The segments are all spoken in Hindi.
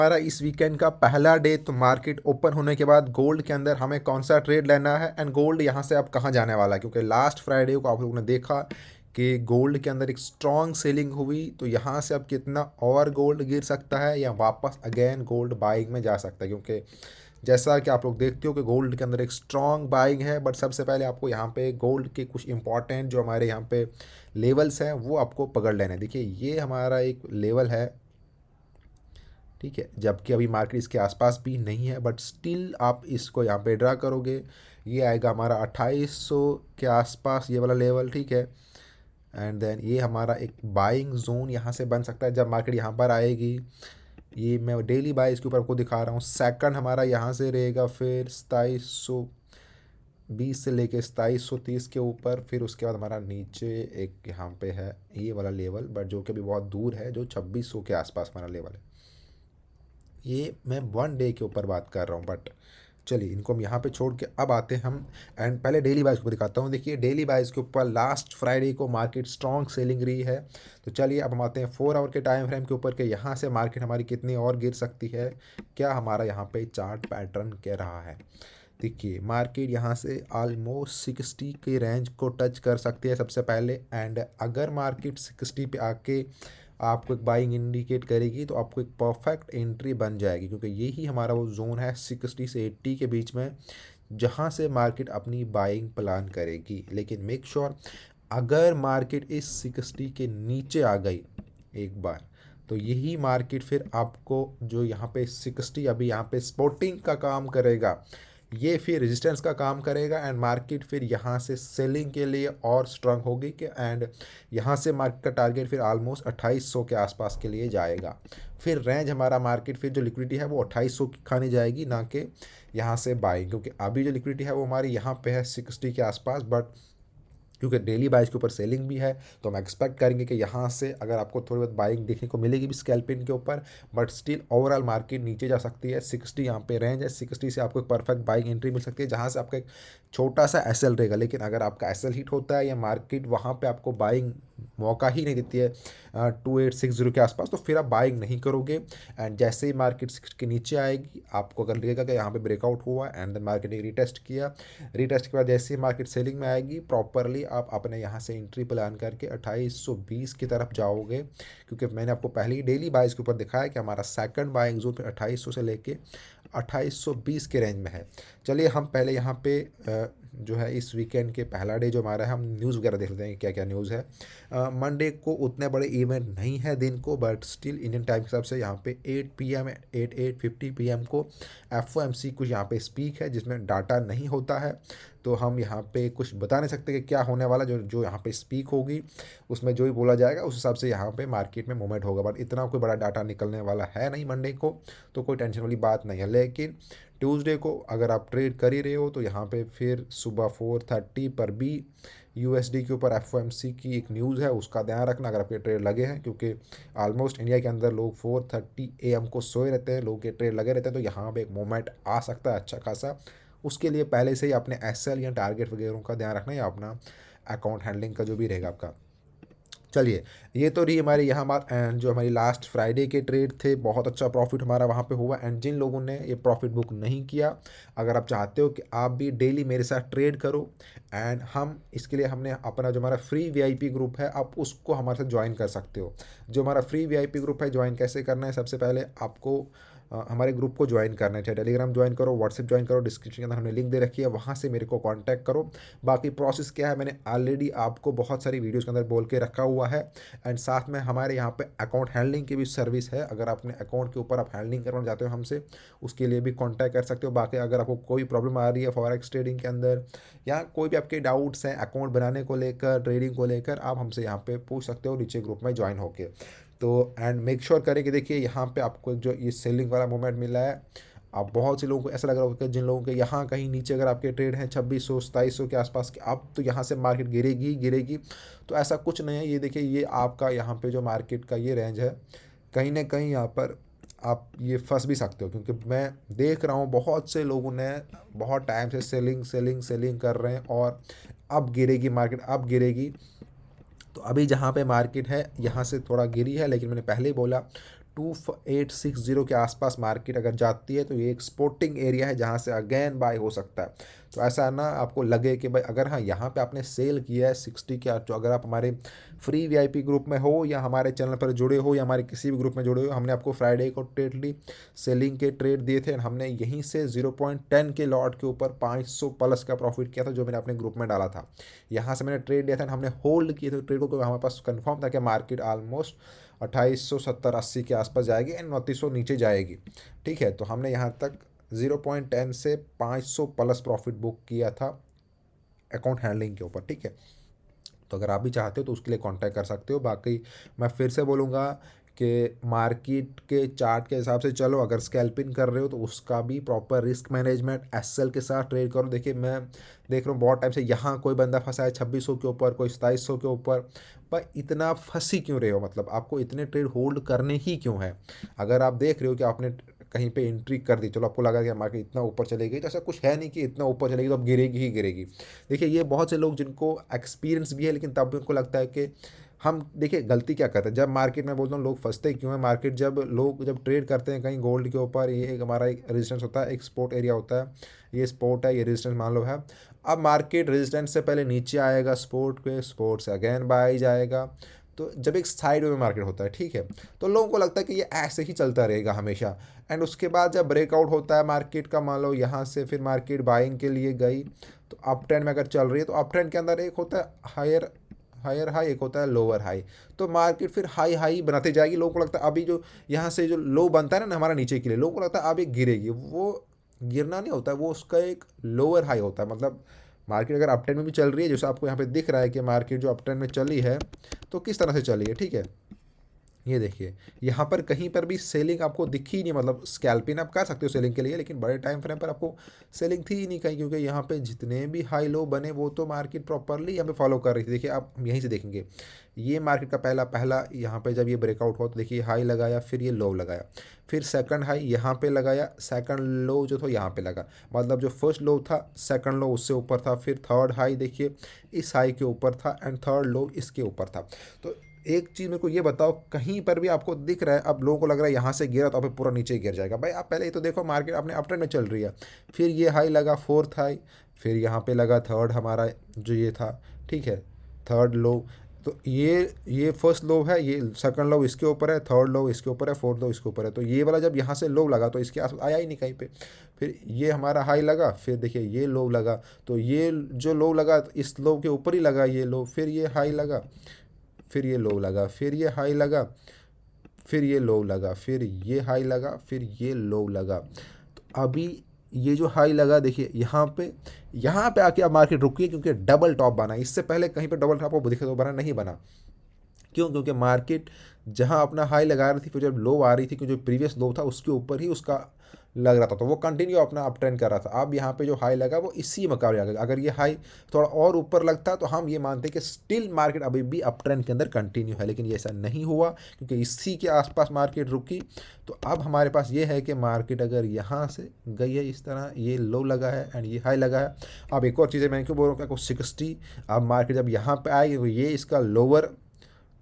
हमारा इस वीकेंड का पहला डे, तो मार्केट ओपन होने के बाद गोल्ड के अंदर हमें कौन सा ट्रेड लेना है एंड गोल्ड यहाँ से अब कहाँ जाने वाला है, क्योंकि लास्ट फ्राइडे को आप लोगों ने देखा कि गोल्ड के अंदर एक स्ट्रॉन्ग सेलिंग हुई। तो यहाँ से अब कितना और गोल्ड गिर सकता है या वापस अगेन गोल्ड बाइंग में जा सकता है, क्योंकि जैसा कि आप लोग देखते हो कि गोल्ड के अंदर एक स्ट्रॉन्ग बाइंग है। बट सबसे पहले आपको यहाँ पे गोल्ड के कुछ इंपॉर्टेंट जो हमारे यहाँ पे लेवल्स हैं वो आपको पकड़ लेने हैं। देखिए ये हमारा एक लेवल है, ठीक है, जबकि अभी मार्केट इसके आसपास भी नहीं है, बट स्टिल आप इसको यहाँ पे ड्रा करोगे, ये आएगा हमारा 2800 के आसपास ये वाला लेवल, ठीक है। एंड देन ये हमारा एक बाइंग जोन यहाँ से बन सकता है जब मार्केट यहाँ पर आएगी। ये मैं डेली बाय इसके ऊपर आपको दिखा रहा हूँ। सेकंड हमारा यहाँ से रहेगा फिर 2720 से लेके 2730 के ऊपर। फिर उसके बाद हमारा नीचे एक यहाँ पे है ये वाला लेवल, बट जो कि अभी बहुत दूर है, जो 2600 के आसपास हमारा लेवल है। ये मैं वन डे के ऊपर बात कर रहा हूँ, बट चलिए इनको हम यहाँ पे छोड़ के अब आते हैं हम एंड पहले डेली बाइज को दिखाता हूँ। देखिए डेली बाइज के ऊपर लास्ट फ्राइडे को मार्केट स्ट्रॉन्ग सेलिंग रही है। तो चलिए अब हम आते हैं 4 आवर के टाइम फ्रेम के ऊपर कि यहाँ से मार्केट हमारी कितनी और गिर सकती है, क्या हमारा यहाँ पे चार्ट पैटर्न कह रहा है। देखिए मार्केट यहाँ से ऑलमोस्ट 60 के रेंज को टच कर सकती है सबसे पहले। एंड अगर मार्केट 60 पे आके आपको एक बाइंग इंडिकेट करेगी तो आपको एक परफेक्ट एंट्री बन जाएगी, क्योंकि यही हमारा वो जोन है 60 से 80 के बीच में, जहाँ से मार्केट अपनी बाइंग प्लान करेगी। लेकिन मेक श्योर अगर मार्केट इस 60 के नीचे आ गई एक बार, तो यही मार्केट फिर आपको जो यहाँ पे 60 अभी यहाँ पे सपोर्टिंग का काम करेगा, ये फिर रेजिस्टेंस का काम करेगा। एंड मार्केट फिर यहाँ से सेलिंग के लिए और स्ट्रांग होगी कि एंड यहाँ से मार्केट का टारगेट फिर ऑलमोस्ट 2800 के आसपास के लिए जाएगा। फिर रेंज हमारा मार्केट फिर जो लिक्विडिटी है वो 2800 की खाने जाएगी, ना कि यहाँ से बाइंग, क्योंकि अभी जो लिक्विडिटी है वो हमारी यहाँ पे है 60 के आसपास। बट क्योंकि डेली बाइज के ऊपर सेलिंग भी है, तो हम एक्सपेक्ट करेंगे कि यहाँ से अगर आपको थोड़ी बहुत बाइंग देखने को मिलेगी भी स्कैल्पिंग के ऊपर, बट स्टिल ओवरऑल मार्केट नीचे जा सकती है। 60 यहाँ पे रेंज है, 60 से आपको एक परफेक्ट बाइंग एंट्री मिल सकती है, जहाँ से आपका एक छोटा सा एसएल रहेगा। लेकिन अगर आपका एसएल हिट होता है या मार्केट वहाँ पे आपको बाइंग मौका ही नहीं देती है 2860 के आसपास, तो फिर आप बाइंग नहीं करोगे। एंड जैसे ही मार्केट 60 के नीचे आएगी, आपको अगर लगेगा कि यहाँ पे ब्रेकआउट हुआ एंड देन मार्केट ने रीटेस्ट किया, रीटेस्ट के बाद जैसे ही मार्केट सेलिंग में आएगी प्रॉपरली आप अपने यहाँ से एंट्री प्लान करके 2820 की तरफ जाओगे। क्योंकि मैंने आपको पहले ही डेली बाइज के ऊपर दिखाया कि हमारा सेकंड बाइंग जोन फिर 2800 से लेके 2820 के रेंज में है। चलिए हम पहले यहाँ पे जो है इस वीकेंड के पहला डे जो हमारा है, हम न्यूज़ वगैरह देख लेते हैं क्या क्या न्यूज़ है। मंडे को उतने बड़े इवेंट नहीं है दिन को, बट स्टिल इंडियन टाइम के हिसाब से यहाँ पे 8 PM 8:50 PM को FOMC कुछ यहाँ पे स्पीक है, जिसमें डाटा नहीं होता है, तो हम यहाँ पे कुछ बता नहीं सकते कि क्या होने वाला। जो जो यहाँ पे स्पीक होगी उसमें जो ही बोला जाएगा उस हिसाब से यहाँ पे मार्केट में मूवमेंट होगा। बट इतना कोई बड़ा डाटा निकलने वाला है नहीं मंडे को, तो कोई टेंशन वाली बात नहीं है। लेकिन ट्यूसडे को अगर आप ट्रेड कर ही रहे हो तो यहाँ पे फिर सुबह 4:30 पर भी USD के ऊपर FOMC की एक न्यूज़ है, उसका ध्यान रखना अगर आपके ट्रेड लगे हैं, क्योंकि ऑलमोस्ट इंडिया के अंदर लोग 4:30 AM को सोए रहते हैं, लोगों के ट्रेड लगे रहते हैं, तो यहाँ पे एक मोमेंट आ सकता है अच्छा खासा। उसके लिए पहले से ही अपने SL या टारगेट वगैरह का ध्यान रखना, या अपना अकाउंट हैंडलिंग का जो भी रहेगा आपका। चलिए ये तो रही हमारी यहाँ बात। एंड जो हमारी लास्ट फ्राइडे के ट्रेड थे, बहुत अच्छा प्रॉफिट हमारा वहाँ पे हुआ। एंड जिन लोगों ने ये प्रॉफिट बुक नहीं किया, अगर आप चाहते हो कि आप भी डेली मेरे साथ ट्रेड करो, एंड हम इसके लिए हमने अपना जो हमारा फ्री VIP ग्रुप है, आप उसको हमारे साथ ज्वाइन कर सकते हो। जो हमारा फ्री VIP ग्रुप है, ज्वाइन कैसे करना है, सबसे पहले आपको हमारे ग्रुप को ज्वाइन करना है, चाहे टेलीग्राम ज्वाइन करो, व्हाट्सएप ज्वाइन करो, डिस्क्रिप्शन के अंदर हमने लिंक दे रखी है, वहाँ से मेरे को कांटेक्ट करो। बाकी प्रोसेस क्या है मैंने ऑलरेडी आपको बहुत सारी वीडियोस के अंदर बोल के रखा हुआ है। एंड साथ में हमारे यहाँ पे अकाउंट हैंडलिंग की भी सर्विस है, अगर अपने अकाउंट के ऊपर आप हैंडलिंग करवाना चाहते हो हमसे, उसके लिए भी कॉन्टैक्ट कर सकते हो। बाकी अगर आपको कोई प्रॉब्लम आ रही है फॉरेक्स ट्रेडिंग के अंदर, या कोई भी आपके डाउट्स हैं अकाउंट बनाने को लेकर, ट्रेडिंग को लेकर, आप हमसे यहाँ पे पूछ सकते हो नीचे ग्रुप में ज्वाइन होके। तो एंड मेक श्योर करें कि देखिए यहाँ पे आपको एक जो ये सेलिंग वाला मोमेंट मिला है, आप बहुत से लोगों को ऐसा लग रहा होगा कि जिन लोगों के यहाँ कहीं नीचे अगर आपके ट्रेड हैं 2600 2700 के आसपास के, अब तो यहाँ से मार्केट गिरेगी गिरेगी, तो ऐसा कुछ नहीं है। ये देखिए ये आपका यहाँ पे जो मार्केट का ये रेंज है, कहीं ना कहीं यहाँ पर आप ये फंस भी सकते हो, क्योंकि मैं देख रहा हूँ बहुत से लोगों ने बहुत टाइम से सेलिंग सेलिंग सेलिंग कर रहे हैं, और अब गिरेगी मार्केट, अब गिरेगी। तो अभी जहाँ पे मार्केट है यहाँ से थोड़ा गिरी है, लेकिन मैंने पहले ही बोला 2860 के आसपास मार्केट अगर जाती है तो ये एक सपोर्टिंग एरिया है जहाँ से अगेन बाय हो सकता है। तो ऐसा ना आपको लगे कि भाई अगर हाँ यहाँ पे आपने सेल किया है 60 के, तो अगर आप हमारे फ्री वीआईपी ग्रुप में हो या हमारे चैनल पर जुड़े हो या हमारे किसी भी ग्रुप में जुड़े हो, हमने आपको फ्राइडे को टेटली सेलिंग के ट्रेड दिए थे। हमने यहीं से 0.10 के लॉट के ऊपर 500 प्लस का प्रॉफिट किया था जो मैंने अपने ग्रुप में डाला था। यहाँ से मैंने ट्रेड लिया था, हमने होल्ड किए थे ट्रेड को, क्योंकि हमारे पास कंफर्म था कि मार्केट ऑलमोस्ट 2870-80 के आसपास जाएगी एंड 2900 नीचे जाएगी। ठीक है, तो हमने यहाँ तक 0.10 से 500 प्लस प्रॉफिट बुक किया था अकाउंट हैंडलिंग के ऊपर। ठीक है, तो अगर आप भी चाहते हो तो उसके लिए कांटेक्ट कर सकते हो। बाकी मैं फिर से बोलूँगा कि मार्केट के चार्ट के हिसाब से चलो, अगर स्कैल्पिंग कर रहे हो तो उसका भी प्रॉपर रिस्क मैनेजमेंट एसएल के साथ ट्रेड करो। देखिए मैं देख रहा हूँ बहुत टाइम से यहाँ कोई बंदा फंसा है 2600 के ऊपर, कोई 2700 के ऊपर, पर इतना फंसी क्यों रहे हो? मतलब आपको इतने ट्रेड होल्ड करने ही क्यों है? अगर आप देख रहे हो कि आपने कहीं पे एंट्री कर दी, चलो आपको लगा कि मार्केट इतना ऊपर चली गई, तो ऐसा कुछ है नहीं कि इतना ऊपर चलेगी तो अब गिरेगी ही गिरेगी। देखिए ये बहुत से लोग जिनको एक्सपीरियंस भी है लेकिन तब भी उनको लगता है कि हम, देखिए गलती क्या करते हैं जब मार्केट में, बोलता हूँ लोग फंसते क्यों हैं मार्केट, जब ट्रेड करते हैं कहीं गोल्ड के ऊपर, ये एक हमारा एक रेजिस्टेंस होता है, एक सपोर्ट एरिया होता है, ये सपोर्ट है, ये रेजिस्टेंस मान लो है। अब मार्केट रेजिस्टेंस से पहले नीचे आएगा सपोर्ट पे, सपोर्ट से अगेन बाय जाएगा। तो जब एक साइड में मार्केट होता है, ठीक है, तो लोगों को लगता है कि ये ऐसे ही चलता रहेगा हमेशा। एंड उसके बाद जब ब्रेकआउट होता है मार्केट का, मान लो यहाँ से फिर मार्केट बाइंग के लिए गई, तो अप ट्रेंड में अगर चल रही है तो अप ट्रेंड के अंदर एक होता है हायर हायर हाई, एक होता है लोअर हाई। तो मार्केट फिर हाई हाई बनाते जाएगी। लोगों को लगता है अभी जो यहाँ से जो लो बनता है ना हमारा नीचे के लिए, लोगों को लगता है अभी गिरेगी, वो गिरना नहीं होता है, वो उसका एक लोअर हाई होता है। मतलब मार्केट अगर अप ट्रेंड में भी चल रही है, जैसे आपको यहाँ पे दिख रहा है कि मार्केट जो अप ट्रेंड में चली है तो किस तरह से चली है। ठीक है, ये देखिए यहाँ पर कहीं पर भी सेलिंग आपको दिखी ही नहीं। मतलब स्कैल्पिंग आप कर सकते हो सेलिंग के लिए, लेकिन बड़े टाइम फ्रेम पर आपको सेलिंग थी ही नहीं कहीं, क्योंकि यहाँ पे जितने भी हाई लो बने वो तो मार्केट प्रॉपरली यहाँ पे फॉलो कर रही थी। देखिए आप यहीं से देखेंगे, ये मार्केट का पहला पहला यहाँ पे जब ये ब्रेकआउट हुआ तो देखिए हाई लगाया, फिर ये लो लगाया, फिर सेकंड हाई यहाँ पे लगाया, सेकंड लो जो था यहाँ पे लगा, मतलब जो फर्स्ट लो था सेकंड लो उससे ऊपर था, फिर थर्ड हाई देखिए इस हाई के ऊपर था एंड थर्ड लो इसके ऊपर था। तो एक चीज़ मेरे को ये बताओ, कहीं पर भी आपको दिख रहा है अब लोगों को लग रहा है यहाँ से गिरा तो अब पूरा नीचे गिर जाएगा? भाई आप पहले ये तो देखो मार्केट अपने अप ट्रेंड में चल रही है, फिर ये हाई लगा फोर्थ हाई, फिर यहाँ पे लगा थर्ड हमारा जो ये था, ठीक है, थर्ड लो। तो ये फर्स्ट लो है, ये सेकंड लो इसके ऊपर है, थर्ड लो इसके ऊपर है, फोर्थ लो इसके ऊपर है। तो ये वाला जब यहाँ से लो लगा तो इसके आस आया ही नहीं कहीं पे। फिर ये हमारा हाई लगा, फिर देखिए ये लो लगा, तो ये जो लो लगा इस लो के ऊपर ही लगा ये लो, फिर ये हाई लगा, फिर ये लो लगा, फिर ये हाई लगा, फिर ये लो लगा, फिर ये हाई लगा, फिर ये लो लगा। तो अभी ये जो हाई लगा देखिए यहाँ पे आके अब मार्केट रुकी है, क्योंकि डबल टॉप बना। इससे पहले कहीं पे डबल टॉप दिखे तो बना नहीं बना। क्यों? क्योंकि मार्केट जहाँ अपना हाई लगा रही थी, फिर जब लो आ रही थी, क्योंकि जो प्रीवियस लो था उसके ऊपर ही उसका लग रहा था, तो वो कंटिन्यू अपना अप ट्रेंड कर रहा था। अब यहाँ पे जो हाई लगा वो इसी मुकाबले आ गया। अगर ये हाई थोड़ा और ऊपर लगता तो हम ये मानते कि स्टिल मार्केट अभी भी अप ट्रेंड के अंदर कंटिन्यू है, लेकिन ये ऐसा नहीं हुआ क्योंकि इसी के आसपास मार्केट रुकी। तो अब हमारे पास ये है कि मार्केट अगर यहाँ से गई है इस तरह, ये लो लगा है एंड ये हाई लगा है। अब एक और चीज़ है, मैं क्यों बोल रहा हूँ क्या 60, अब मार्केट जब यहाँ पे आएगी, ये इसका लोअर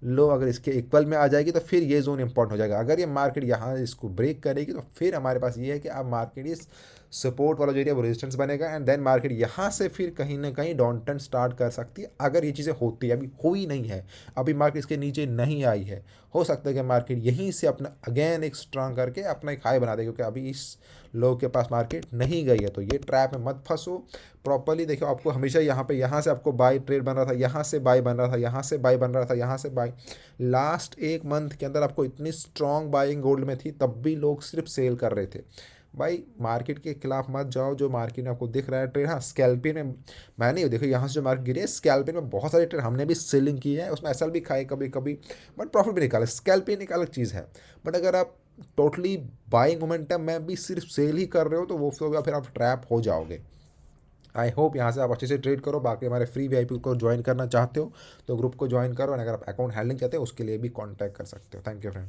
लो अगर इसके इक्वल में आ जाएगी तो फिर ये जोन इंपॉर्टेंट हो जाएगा। अगर ये मार्केट यहाँ इसको ब्रेक करेगी तो फिर हमारे पास ये है कि अब मार्केट इस सपोर्ट वाला जो एरिया वो रेजिस्टेंस बनेगा एंड देन मार्केट यहाँ से फिर कहीं ना कहीं डाउन ट्रेंड स्टार्ट कर सकती है। अगर ये चीज़ें होती है, अभी हुई नहीं है, अभी मार्केट इसके नीचे नहीं आई है, हो सकता है कि मार्केट यहीं से अपना अगेन एक स्ट्रांग करके अपना एक हाई बना दे, क्योंकि अभी इस लो के पास मार्केट नहीं गई है। तो ये ट्रैप में मत फंसो, प्रॉपरली देखो। आपको हमेशा यहाँ से आपको बाई ट्रेड बन रहा था, यहाँ से बाई बन रहा था, यहाँ से बाई बन रहा था, यहाँ से बाई। लास्ट एक मंथ के अंदर आपको इतनी स्ट्रॉन्ग बाइंग गोल्ड में थी, तब भी लोग सिर्फ सेल कर रहे थे। भाई मार्केट के खिलाफ मत जाओ। जो मार्केट में आपको दिख रहा है ट्रेड, हाँ स्कैल्पिन में मैं नहीं, देखो यहाँ से जो मार्केट गिरी है स्कैल्पिन में बहुत सारे ट्रेड हमने भी सेलिंग की है, उसमें एसएल भी खाए कभी कभी, बट प्रॉफिट भी निकाला। स्कैल्पिन एक अलग चीज़ है, बट अगर आप टोटली बाइंग मोमेंटम में भी सिर्फ सेल ही कर रहे हो तो वो फिर आप ट्रैप हो जाओगे। आई होप यहाँ से आप अच्छे से ट्रेड करो। बाकी हमारे फ्री वीआईपी को ज्वाइन करना चाहते हो तो ग्रुप को ज्वाइन करो, और अगर आप अकाउंट हैंडलिंग चाहते हो उसके लिए भी कॉन्टैक्ट कर सकते हो। Thank you friend.